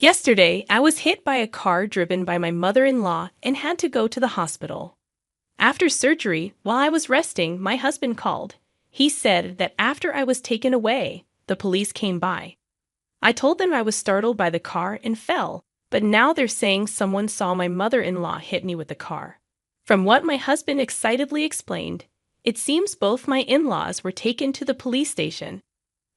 Yesterday, I was hit by a car driven by my mother-in-law and had to go to the hospital. After surgery, while I was resting, my husband called. He said that after I was taken away, the police came by. I told them I was startled by the car and fell, but now they're saying someone saw my mother-in-law hit me with the car. From what my husband excitedly explained, it seems both my in-laws were taken to the police station.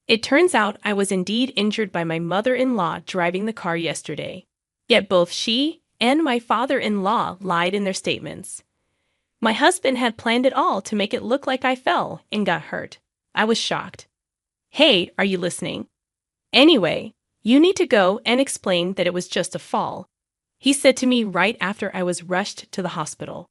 It turns out I was indeed injured by my mother-in-law driving the car yesterday. Yet both she and my father-in-law lied in their statements. My husband had planned it all to make it look like I fell and got hurt. I was shocked. Hey, are you listening? Anyway, you need to go and explain that it was just a fall, he said to me right after I was rushed to the hospital.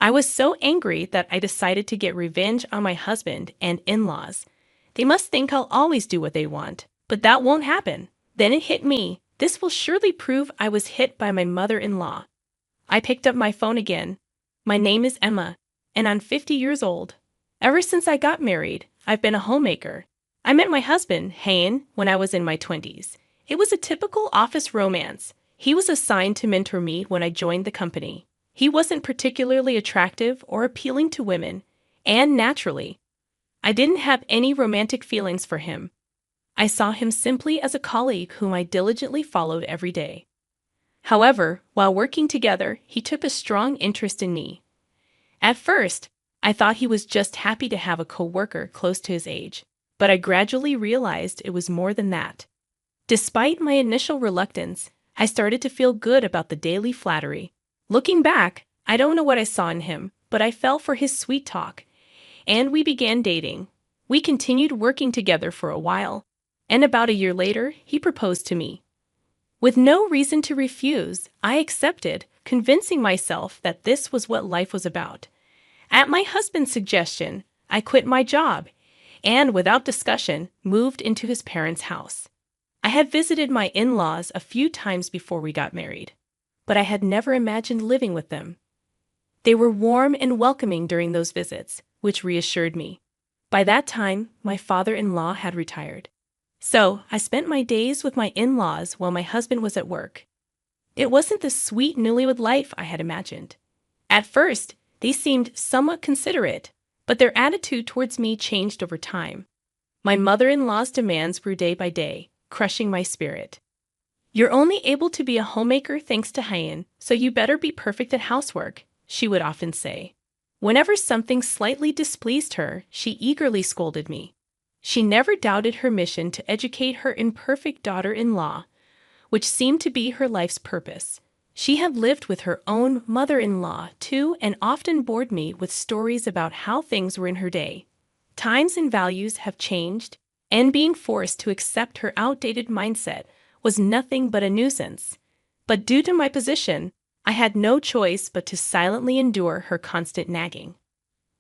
I was so angry that I decided to get revenge on my husband and in-laws. They must think I'll always do what they want, but that won't happen. Then it hit me. This will surely prove I was hit by my mother-in-law. I picked up my phone again. My name is Emma, and I'm 50 years old. Ever since I got married, I've been a homemaker. I met my husband, Hayen, when I was in my 20s. It was a typical office romance. He was assigned to mentor me when I joined the company. He wasn't particularly attractive or appealing to women, and naturally, I didn't have any romantic feelings for him. I saw him simply as a colleague whom I diligently followed every day. However, while working together, he took a strong interest in me. At first, I thought he was just happy to have a coworker close to his age, but I gradually realized it was more than that. Despite my initial reluctance, I started to feel good about the daily flattery. Looking back, I don't know what I saw in him, but I fell for his sweet talk, and we began dating. We continued working together for a while, and about a year later, he proposed to me. With no reason to refuse, I accepted, convincing myself that this was what life was about. At my husband's suggestion, I quit my job and, without discussion, moved into his parents' house. I had visited my in-laws a few times before we got married, but I had never imagined living with them. They were warm and welcoming during those visits, which reassured me. By that time, my father-in-law had retired. So, I spent my days with my in-laws while my husband was at work. It wasn't the sweet newlywed life I had imagined. At first, they seemed somewhat considerate, but their attitude towards me changed over time. My mother-in-law's demands grew day by day, crushing my spirit. "You're only able to be a homemaker thanks to Hayen, so you better be perfect at housework," she would often say. Whenever something slightly displeased her, she eagerly scolded me. She never doubted her mission to educate her imperfect daughter-in-law, which seemed to be her life's purpose. She had lived with her own mother-in-law, too, and often bored me with stories about how things were in her day. Times and values have changed, and being forced to accept her outdated mindset was nothing but a nuisance. But due to my position, I had no choice but to silently endure her constant nagging.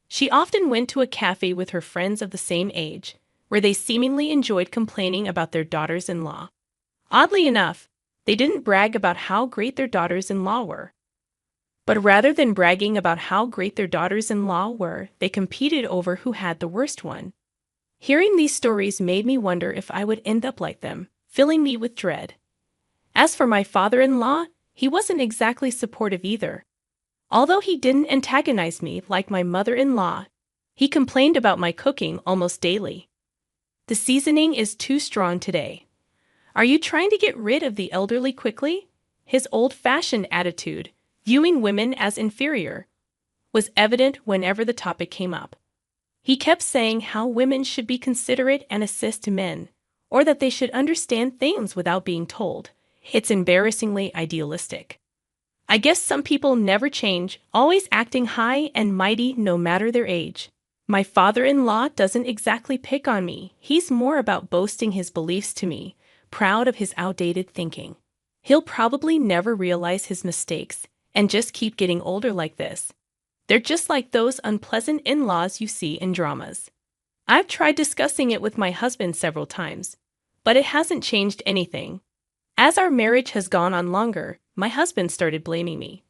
She often went to a cafe with her friends of the same age, where they seemingly enjoyed complaining about their daughters-in-law. Oddly enough, they didn't brag about how great their daughters-in-law were. But rather than bragging about how great their daughters-in-law were, they competed over who had the worst one. Hearing these stories made me wonder if I would end up like them, filling me with dread. As for my father-in-law, he wasn't exactly supportive either. Although he didn't antagonize me like my mother-in-law, he complained about my cooking almost daily. "The seasoning is too strong today. Are you trying to get rid of the elderly quickly?" His old-fashioned attitude, viewing women as inferior, was evident whenever the topic came up. He kept saying how women should be considerate and assist men, or that they should understand things without being told. It's embarrassingly idealistic. I guess some people never change, always acting high and mighty no matter their age. My father-in-law doesn't exactly pick on me. He's more about boasting his beliefs to me, proud of his outdated thinking. He'll probably never realize his mistakes and just keep getting older like this. They're just like those unpleasant in-laws you see in dramas. I've tried discussing it with my husband several times, but it hasn't changed anything. As our marriage has gone on longer, my husband started blaming me.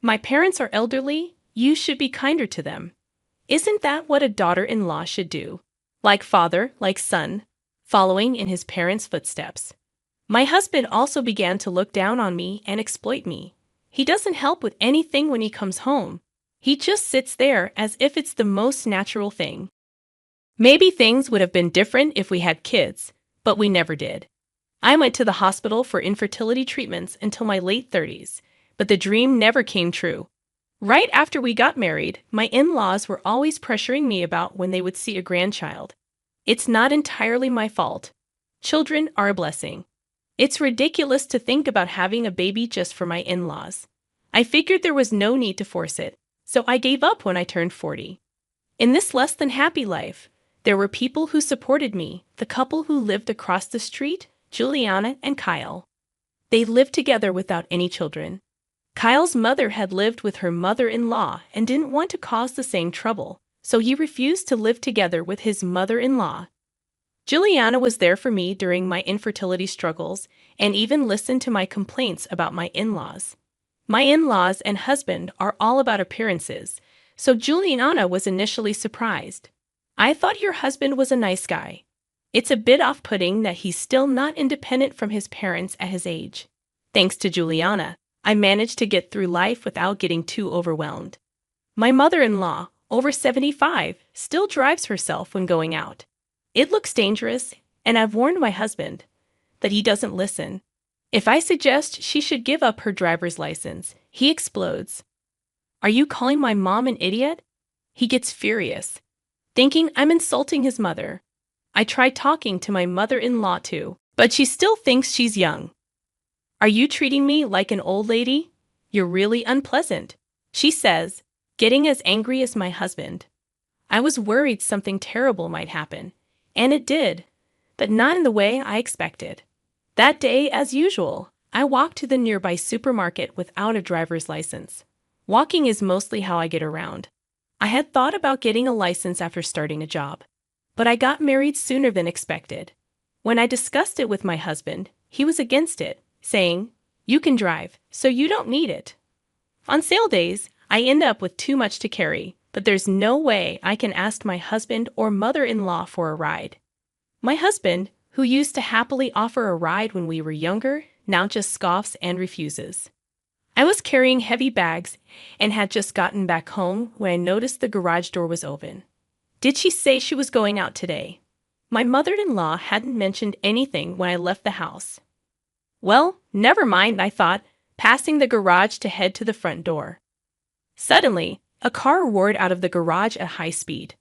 "My parents are elderly, you should be kinder to them. Isn't that what a daughter-in-law should do? Like father, like son, following in his parents' footsteps." My husband also began to look down on me and exploit me. He doesn't help with anything when he comes home. He just sits there as if it's the most natural thing. Maybe things would have been different if we had kids, but we never did. I went to the hospital for infertility treatments until my late 30s, but the dream never came true. Right after we got married, my in-laws were always pressuring me about when they would see a grandchild. It's not entirely my fault. Children are a blessing. It's ridiculous to think about having a baby just for my in-laws. I figured there was no need to force it, so I gave up when I turned 40. In this less than happy life, there were people who supported me, the couple who lived across the street, Juliana and Kyle. They lived together without any children. Kyle's mother had lived with her mother-in-law and didn't want to cause the same trouble, so he refused to live together with his mother-in-law. Juliana was there for me during my infertility struggles and even listened to my complaints about my in-laws. My in-laws and husband are all about appearances, so Juliana was initially surprised. I thought your husband was a nice guy. It's a bit off-putting that he's still not independent from his parents at his age. Thanks to Juliana, I managed to get through life without getting too overwhelmed. My mother-in-law, over 75, still drives herself when going out. It looks dangerous, and I've warned my husband that he doesn't listen. If I suggest she should give up her driver's license, he explodes. Are you calling my mom an idiot? He gets furious, thinking I'm insulting his mother. I tried talking to my mother-in-law too, but she still thinks she's young. Are you treating me like an old lady? You're really unpleasant, she says, getting as angry as my husband. I was worried something terrible might happen, and it did, but not in the way I expected. That day, as usual, I walked to the nearby supermarket without a driver's license. Walking is mostly how I get around. I had thought about getting a license after starting a job, but I got married sooner than expected. When I discussed it with my husband, he was against it, saying, "You can drive, so you don't need it." On sale days, I end up with too much to carry, but there's no way I can ask my husband or mother-in-law for a ride. My husband, who used to happily offer a ride when we were younger, now just scoffs and refuses. I was carrying heavy bags and had just gotten back home when I noticed the garage door was open. Did she say she was going out today? My mother-in-law hadn't mentioned anything when I left the house. Well, never mind, I thought, passing the garage to head to the front door. Suddenly, a car roared out of the garage at high speed.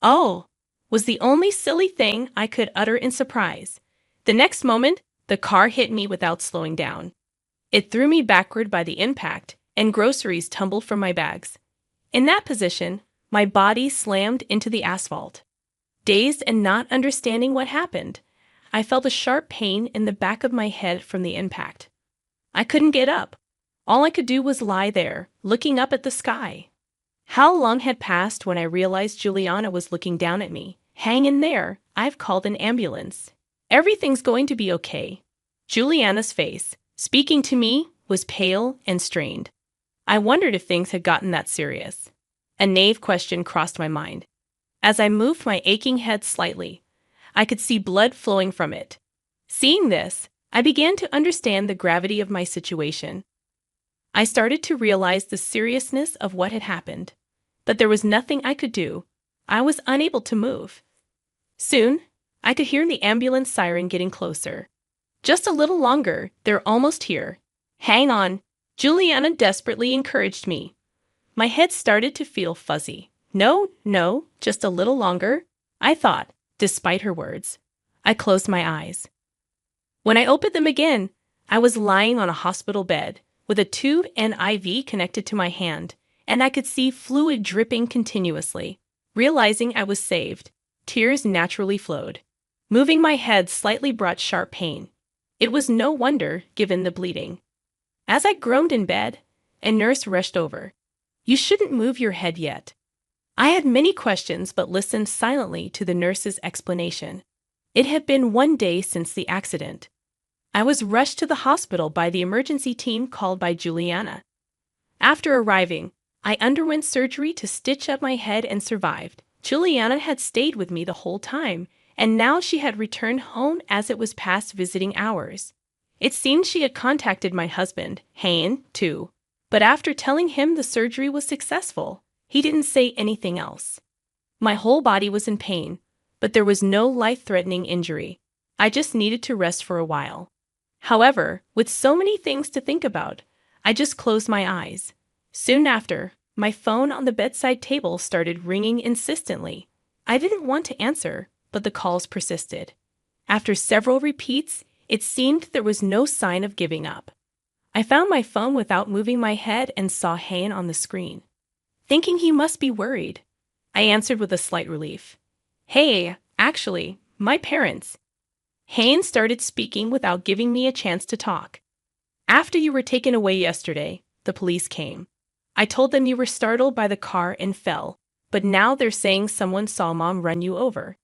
"Oh," was the only silly thing I could utter in surprise. The next moment, the car hit me without slowing down. It threw me backward by the impact, and groceries tumbled from my bags. In that position, my body slammed into the asphalt. Dazed and not understanding what happened, I felt a sharp pain in the back of my head from the impact. I couldn't get up. All I could do was lie there, looking up at the sky. How long had passed when I realized Juliana was looking down at me? "Hang in there, I've called an ambulance. Everything's going to be okay." Juliana's face, speaking to me, was pale and strained. I wondered if things had gotten that serious. A naive question crossed my mind. As I moved my aching head slightly, I could see blood flowing from it. Seeing this, I began to understand the gravity of my situation. I started to realize the seriousness of what had happened, but there was nothing I could do. I was unable to move. Soon, I could hear the ambulance siren getting closer. "Just a little longer, they're almost here. Hang on," Juliana desperately encouraged me. My head started to feel fuzzy. No, just a little longer," I thought, despite her words. I closed my eyes. When I opened them again, I was lying on a hospital bed, with a tube and IV connected to my hand, and I could see fluid dripping continuously. Realizing I was saved, tears naturally flowed. Moving my head slightly brought sharp pain. It was no wonder, given the bleeding. As I groaned in bed, a nurse rushed over. "You shouldn't move your head yet." I had many questions but listened silently to the nurse's explanation. It had been 1 day since the accident. I was rushed to the hospital by the emergency team called by Juliana. After arriving, I underwent surgery to stitch up my head and survived. Juliana had stayed with me the whole time, and now she had returned home as it was past visiting hours. It seemed she had contacted my husband, Hayne, too. But after telling him the surgery was successful, he didn't say anything else. My whole body was in pain, but there was no life-threatening injury. I just needed to rest for a while. However, with so many things to think about, I just closed my eyes. Soon after, my phone on the bedside table started ringing insistently. I didn't want to answer, but the calls persisted. After several repeats, it seemed there was no sign of giving up. I found my phone without moving my head and saw Hayne on the screen. Thinking he must be worried, I answered with a slight relief. Hey, actually, my parents. Hayne started speaking without giving me a chance to talk. After you were taken away yesterday, the police came. I told them you were startled by the car and fell, but now they're saying someone saw Mom run you over.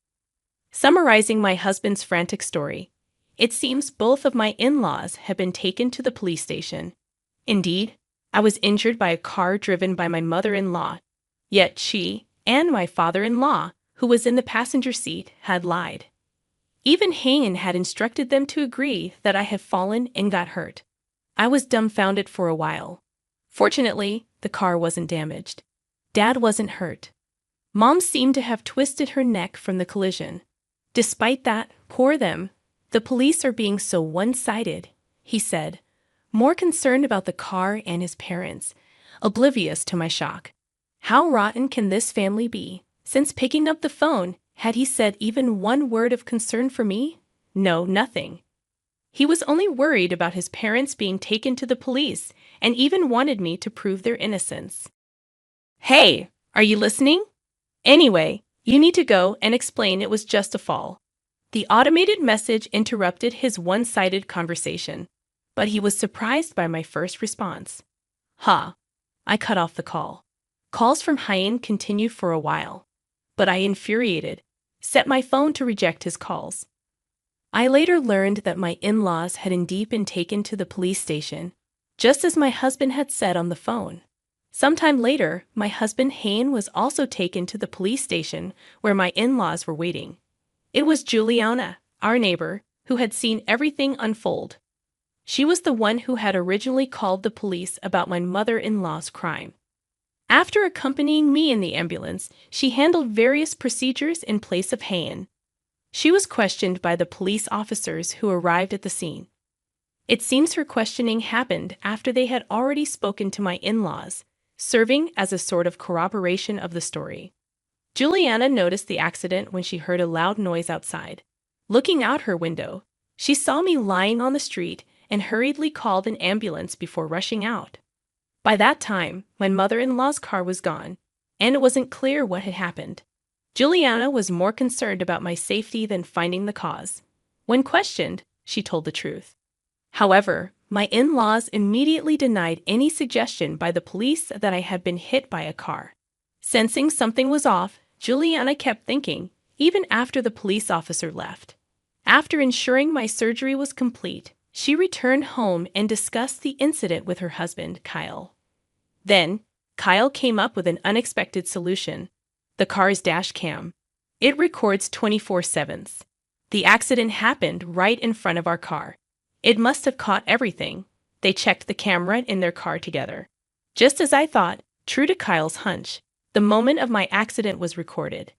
Summarizing my husband's frantic story, it seems both of my in-laws have been taken to the police station. Indeed, I was injured by a car driven by my mother-in-law, yet she and my father-in-law, who was in the passenger seat, had lied. Even Hayne had instructed them to agree that I had fallen and got hurt. I was dumbfounded for a while. Fortunately, the car wasn't damaged. Dad wasn't hurt. Mom seemed to have twisted her neck from the collision. Despite that, poor them. The police are being so one-sided, he said, more concerned about the car and his parents, oblivious to my shock. How rotten can this family be? Since picking up the phone, had he said even one word of concern for me? No, nothing. He was only worried about his parents being taken to the police and even wanted me to prove their innocence. Hey, are you listening? Anyway, you need to go and explain it was just a fall. The automated message interrupted his one-sided conversation, but he was surprised by my first response. I cut off the call. Calls from Hayne continued for a while, but I, infuriated, set my phone to reject his calls. I later learned that my in-laws had indeed been taken to the police station, just as my husband had said on the phone. Sometime later, my husband Hayne was also taken to the police station where my in-laws were waiting. It was Juliana, our neighbor, who had seen everything unfold. She was the one who had originally called the police about my mother-in-law's crime. After accompanying me in the ambulance, she handled various procedures in place of Hayne. She was questioned by the police officers who arrived at the scene. It seems her questioning happened after they had already spoken to my in-laws, serving as a sort of corroboration of the story. Juliana noticed the accident when she heard a loud noise outside. Looking out her window, she saw me lying on the street and hurriedly called an ambulance before rushing out. By that time, my mother-in-law's car was gone, and it wasn't clear what had happened. Juliana was more concerned about my safety than finding the cause. When questioned, she told the truth. However, my in-laws immediately denied any suggestion by the police that I had been hit by a car. Sensing something was off, Juliana kept thinking, even after the police officer left. After ensuring my surgery was complete, she returned home and discussed the incident with her husband, Kyle. Then, Kyle came up with an unexpected solution: the car's dash cam. It records 24/7. The accident happened right in front of our car. It must have caught everything. They checked the camera in their car together. Just as I thought, true to Kyle's hunch, the moment of my accident was recorded.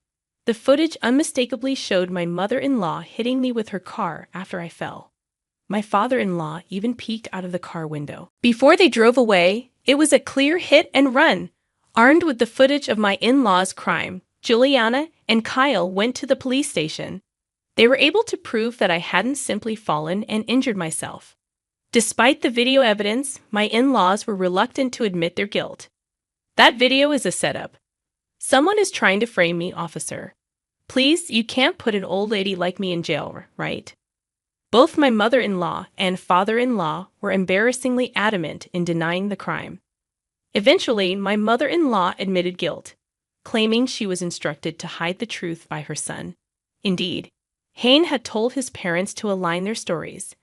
The footage unmistakably showed my mother-in-law hitting me with her car after I fell. My father-in-law even peeked out of the car window. Before they drove away, it was a clear hit and run. Armed with the footage of my in-laws' crime, Juliana and Kyle went to the police station. They were able to prove that I hadn't simply fallen and injured myself. Despite the video evidence, my in-laws were reluctant to admit their guilt. That video is a setup. Someone is trying to frame me, officer. Please, you can't put an old lady like me in jail, right? Both my mother-in-law and father-in-law were embarrassingly adamant in denying the crime. Eventually, my mother-in-law admitted guilt, claiming she was instructed to hide the truth by her son. Indeed, Hayne had told his parents to align their stories,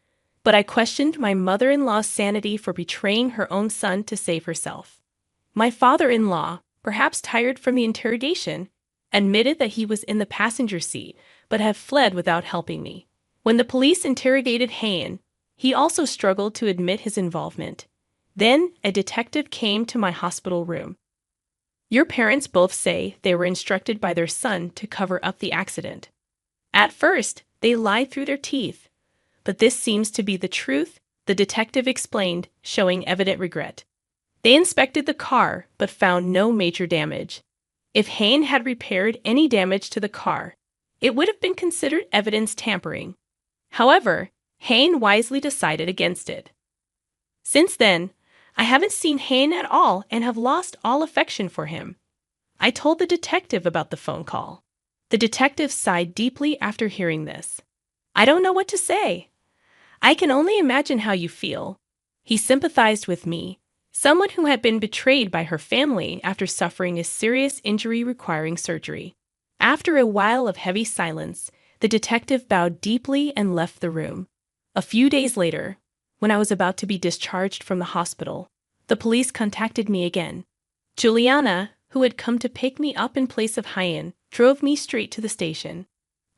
but I questioned my mother-in-law's sanity for betraying her own son to save herself. My father-in-law, perhaps tired from the interrogation, admitted that he was in the passenger seat but had fled without helping me. When the police interrogated Hayne, he also struggled to admit his involvement. Then, a detective came to my hospital room. Your parents both say they were instructed by their son to cover up the accident. At first, they lied through their teeth. But this seems to be the truth, the detective explained, showing evident regret. They inspected the car, but found no major damage. If Hayne had repaired any damage to the car, it would have been considered evidence tampering. However, Hayne wisely decided against it. Since then, I haven't seen Hayne at all and have lost all affection for him. I told the detective about the phone call. The detective sighed deeply after hearing this. I don't know what to say. I can only imagine how you feel. He sympathized with me, someone who had been betrayed by her family after suffering a serious injury requiring surgery. After a while of heavy silence, the detective bowed deeply and left the room. A few days later, when I was about to be discharged from the hospital, the police contacted me again. Juliana, who had come to pick me up in place of Hayne, drove me straight to the station.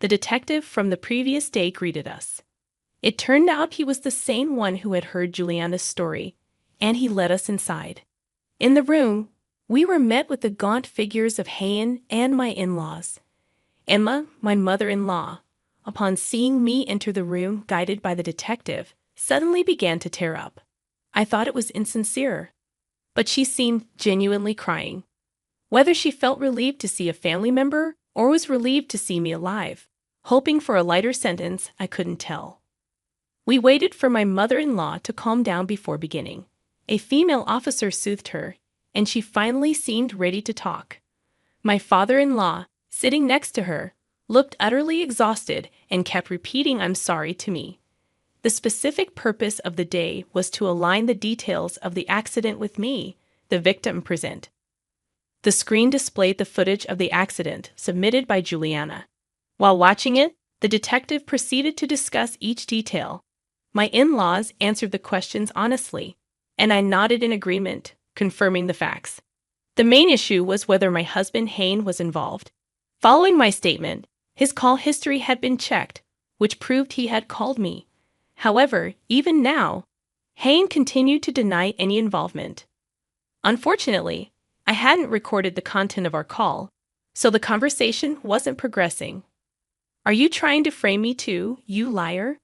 The detective from the previous day greeted us. It turned out he was the same one who had heard Juliana's story, and he led us inside. In the room, we were met with the gaunt figures of Hayne and my in-laws. Emma, my mother-in-law, upon seeing me enter the room guided by the detective, suddenly began to tear up. I thought it was insincere, but she seemed genuinely crying. Whether she felt relieved to see a family member or was relieved to see me alive, hoping for a lighter sentence, I couldn't tell. We waited for my mother-in-law to calm down before beginning. A female officer soothed her, and she finally seemed ready to talk. My father-in-law, sitting next to her, looked utterly exhausted and kept repeating "I'm sorry" to me. The specific purpose of the day was to align the details of the accident with me, the victim present. The screen displayed the footage of the accident submitted by Juliana. While watching it, the detective proceeded to discuss each detail. My in-laws answered the questions honestly, and I nodded in agreement, confirming the facts. The main issue was whether my husband Hayne was involved. Following my statement, his call history had been checked, which proved he had called me. However, even now, Hayne continued to deny any involvement. Unfortunately, I hadn't recorded the content of our call, so the conversation wasn't progressing. Are you trying to frame me too, you liar?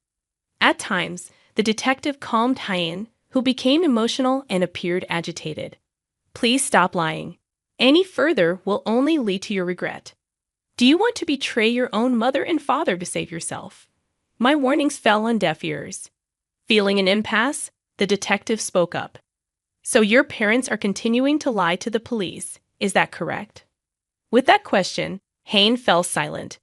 At times, the detective calmed Hayne, who became emotional and appeared agitated. Please stop lying. Any further will only lead to your regret. Do you want to betray your own mother and father to save yourself? My warnings fell on deaf ears. Feeling an impasse, the detective spoke up. So your parents are continuing to lie to the police, is that correct? With that question, Hayne fell silent.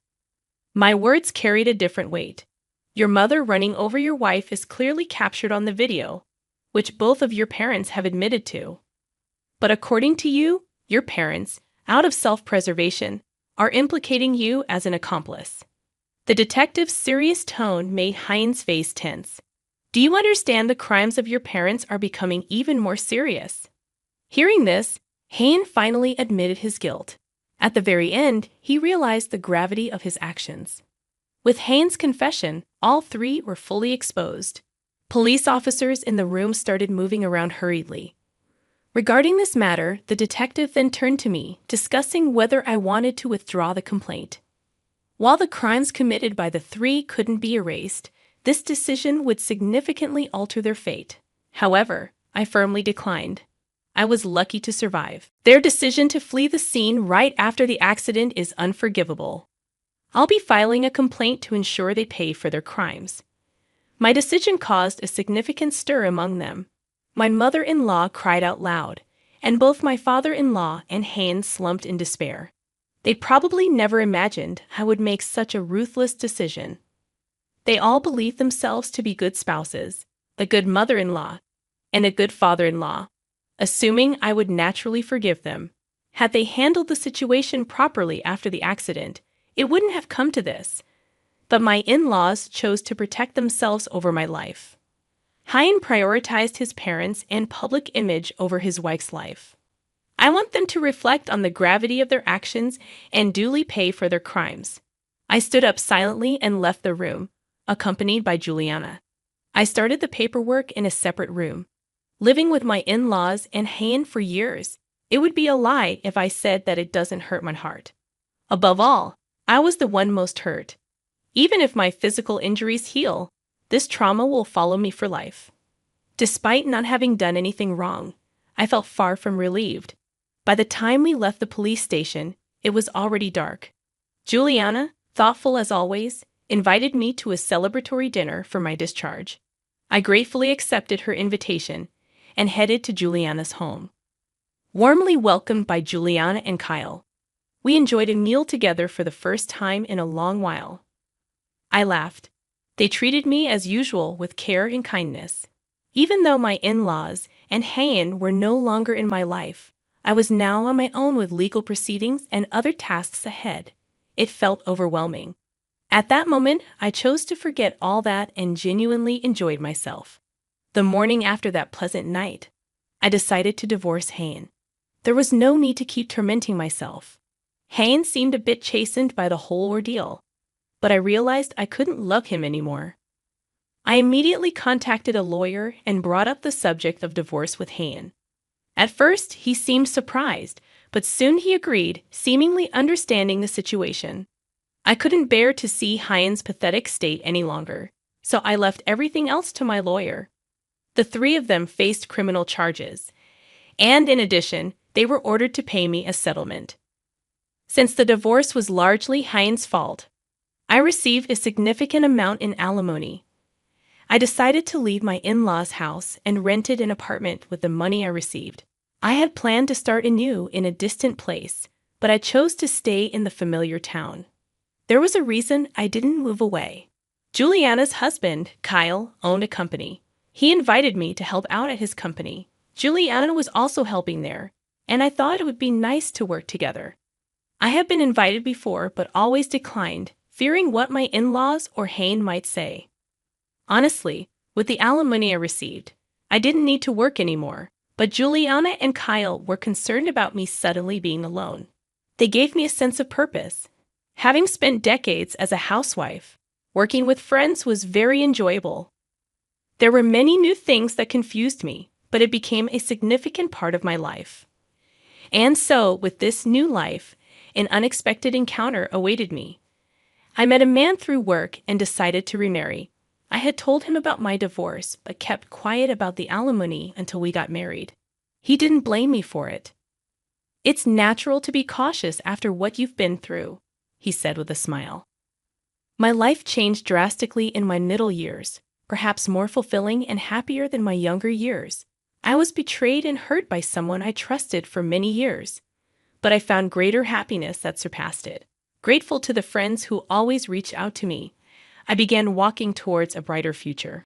My words carried a different weight. Your mother running over your wife is clearly captured on the video, which both of your parents have admitted to. But according to you, your parents, out of self-preservation, are implicating you as an accomplice. The detective's serious tone made Hayne's face tense. Do you understand the crimes of your parents are becoming even more serious? Hearing this, Hayne finally admitted his guilt. At the very end, he realized the gravity of his actions. With Hayne's confession, all three were fully exposed. Police officers in the room started moving around hurriedly. Regarding this matter, the detective then turned to me, discussing whether I wanted to withdraw the complaint. While the crimes committed by the three couldn't be erased, this decision would significantly alter their fate. However, I firmly declined. I was lucky to survive. Their decision to flee the scene right after the accident is unforgivable. I'll be filing a complaint to ensure they pay for their crimes. My decision caused a significant stir among them. My mother-in-law cried out loud, and both my father-in-law and Hayne slumped in despair. They probably never imagined I would make such a ruthless decision. They all believed themselves to be good spouses, a good mother-in-law, and a good father-in-law, assuming I would naturally forgive them. Had they handled the situation properly after the accident, it wouldn't have come to this. But my in-laws chose to protect themselves over my life. Hayne prioritized his parents and public image over his wife's life. I want them to reflect on the gravity of their actions and duly pay for their crimes. I stood up silently and left the room, accompanied by Juliana. I started the paperwork in a separate room, living with my in-laws and Hayen for years. It would be a lie if I said that it doesn't hurt my heart. Above all, I was the one most hurt. Even if my physical injuries heal, this trauma will follow me for life. Despite not having done anything wrong, I felt far from relieved. By the time we left the police station, it was already dark. Juliana, thoughtful as always, invited me to a celebratory dinner for my discharge. I gratefully accepted her invitation and headed to Juliana's home. Warmly welcomed by Juliana and Kyle, we enjoyed a meal together for the first time in a long while. I laughed. They treated me as usual with care and kindness. Even though my in-laws and Hayen were no longer in my life, I was now on my own with legal proceedings and other tasks ahead. It felt overwhelming. At that moment, I chose to forget all that and genuinely enjoyed myself. The morning after that pleasant night, I decided to divorce Hayen. There was no need to keep tormenting myself. Hayen seemed a bit chastened by the whole ordeal, but I realized I couldn't love him anymore. I immediately contacted a lawyer and brought up the subject of divorce with Hayen. At first, he seemed surprised, but soon he agreed, seemingly understanding the situation. I couldn't bear to see Hayen's pathetic state any longer, so I left everything else to my lawyer. The three of them faced criminal charges, and in addition, they were ordered to pay me a settlement. Since the divorce was largely Hayen's fault, I received a significant amount in alimony. I decided to leave my in-laws' house and rented an apartment with the money I received. I had planned to start anew in a distant place, but I chose to stay in the familiar town. There was a reason I didn't move away. Juliana's husband, Kyle, owned a company. He invited me to help out at his company. Juliana was also helping there, and I thought it would be nice to work together. I had been invited before but always declined, fearing what my in-laws or Hayen might say. Honestly, with the alimony I received, I didn't need to work anymore, but Juliana and Kyle were concerned about me suddenly being alone. They gave me a sense of purpose. Having spent decades as a housewife, working with friends was very enjoyable. There were many new things that confused me, but it became a significant part of my life. And so, with this new life, an unexpected encounter awaited me. I met a man through work and decided to remarry. I had told him about my divorce, but kept quiet about the alimony until we got married. He didn't blame me for it. "It's natural to be cautious after what you've been through," he said with a smile. My life changed drastically in my middle years, perhaps more fulfilling and happier than my younger years. I was betrayed and hurt by someone I trusted for many years, but I found greater happiness that surpassed it. Grateful to the friends who always reached out to me, I began walking towards a brighter future.